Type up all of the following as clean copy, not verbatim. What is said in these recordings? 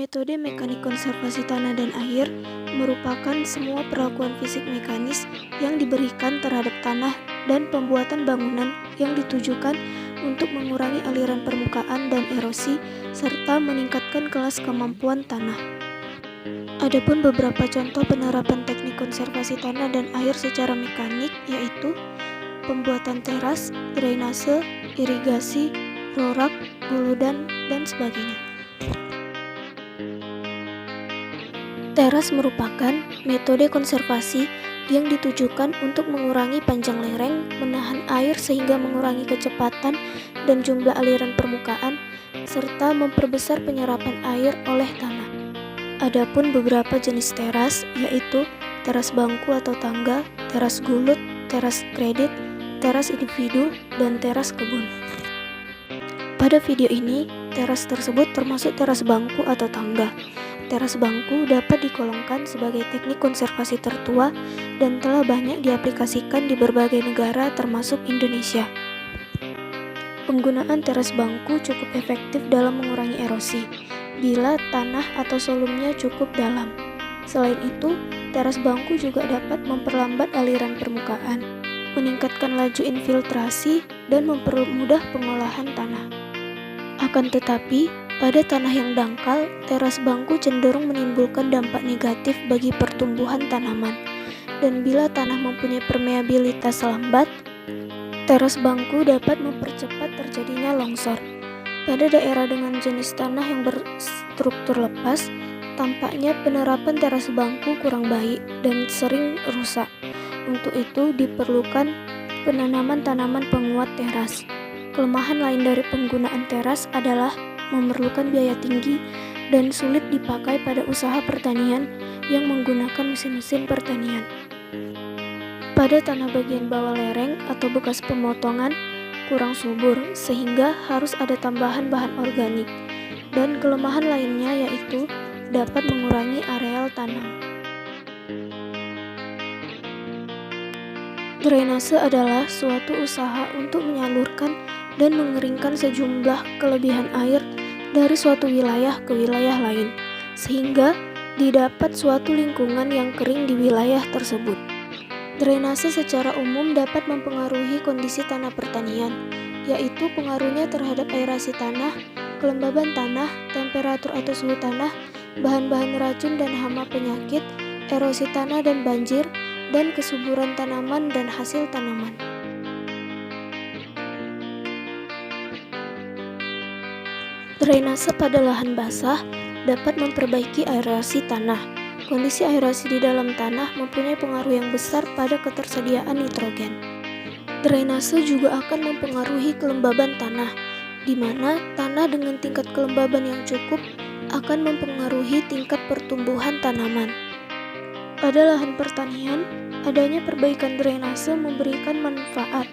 Metode mekanik konservasi tanah dan air merupakan semua perlakuan fisik mekanis yang diberikan terhadap tanah dan pembuatan bangunan yang ditujukan untuk mengurangi aliran permukaan dan erosi serta meningkatkan kelas kemampuan tanah. Adapun beberapa contoh penerapan teknik konservasi tanah dan air secara mekanik yaitu pembuatan teras, drainase, irigasi, rorak, guludan, dan sebagainya. Teras merupakan metode konservasi yang ditujukan untuk mengurangi panjang lereng, menahan air sehingga mengurangi kecepatan dan jumlah aliran permukaan, serta memperbesar penyerapan air oleh tanah. Adapun beberapa jenis teras yaitu teras bangku atau tangga, teras gulut, teras kredit, teras individu, dan teras kebun. Pada video ini, teras tersebut termasuk teras bangku atau tangga. Teras bangku dapat digolongkan sebagai teknik konservasi tertua dan telah banyak diaplikasikan di berbagai negara termasuk Indonesia. Penggunaan teras bangku cukup efektif dalam mengurangi erosi bila tanah atau solumnya cukup dalam. Selain itu, teras bangku juga dapat memperlambat aliran permukaan, meningkatkan laju infiltrasi, dan mempermudah pengolahan tanah. Akan tetapi, pada tanah yang dangkal, teras bangku cenderung menimbulkan dampak negatif bagi pertumbuhan tanaman. Dan bila tanah mempunyai permeabilitas lambat, teras bangku dapat mempercepat terjadinya longsor. Pada daerah dengan jenis tanah yang berstruktur lepas, tampaknya penerapan teras bangku kurang baik dan sering rusak. Untuk itu diperlukan penanaman tanaman penguat teras. Kelemahan lain dari penggunaan teras adalah memerlukan biaya tinggi dan sulit dipakai pada usaha pertanian yang menggunakan mesin-mesin pertanian. Pada tanah bagian bawah lereng atau bekas pemotongan kurang subur sehingga harus ada tambahan bahan organik. Dan kelemahan lainnya yaitu dapat mengurangi areal tanam. Drainase adalah suatu usaha untuk menyalurkan dan mengeringkan sejumlah kelebihan air dari suatu wilayah ke wilayah lain, sehingga didapat suatu lingkungan yang kering di wilayah tersebut. Drainase secara umum dapat mempengaruhi kondisi tanah pertanian, yaitu pengaruhnya terhadap aerasi tanah, kelembaban tanah, temperatur atau suhu tanah, bahan-bahan racun dan hama penyakit, erosi tanah dan banjir, dan kesuburan tanaman dan hasil tanaman. Drainase pada lahan basah dapat memperbaiki aerasi tanah. Kondisi aerasi di dalam tanah mempunyai pengaruh yang besar pada ketersediaan nitrogen. Drainase juga akan mempengaruhi kelembaban tanah, di mana tanah dengan tingkat kelembaban yang cukup akan mempengaruhi tingkat pertumbuhan tanaman. Pada lahan pertanian, adanya perbaikan drainase memberikan manfaat,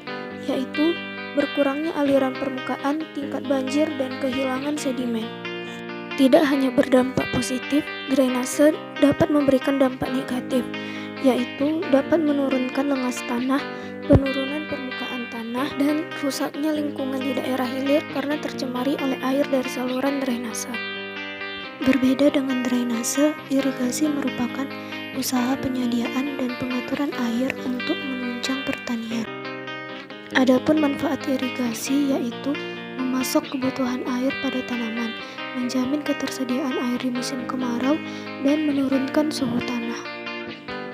yaitu berkurangnya aliran permukaan, tingkat banjir, dan kehilangan sedimen. Tidak hanya berdampak positif, drainase dapat memberikan dampak negatif, yaitu dapat menurunkan lengas tanah, penurunan permukaan tanah, dan rusaknya lingkungan di daerah hilir karena tercemari oleh air dari saluran drainase. Berbeda dengan drainase, irigasi merupakan usaha penyediaan dan pengaturan air untuk menunjang pertanian. Adapun manfaat irigasi yaitu memasok kebutuhan air pada tanaman, menjamin ketersediaan air di musim kemarau, dan menurunkan suhu tanah.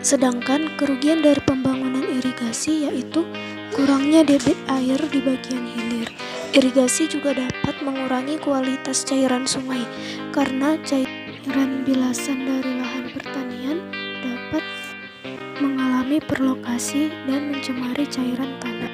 Sedangkan kerugian dari pembangunan irigasi yaitu kurangnya debit air di bagian hilir. Irigasi juga dapat mengurangi kualitas cairan sungai karena cairan bilasan dari lahan pertanian dapat mengalami perlokasi dan mencemari cairan tanah.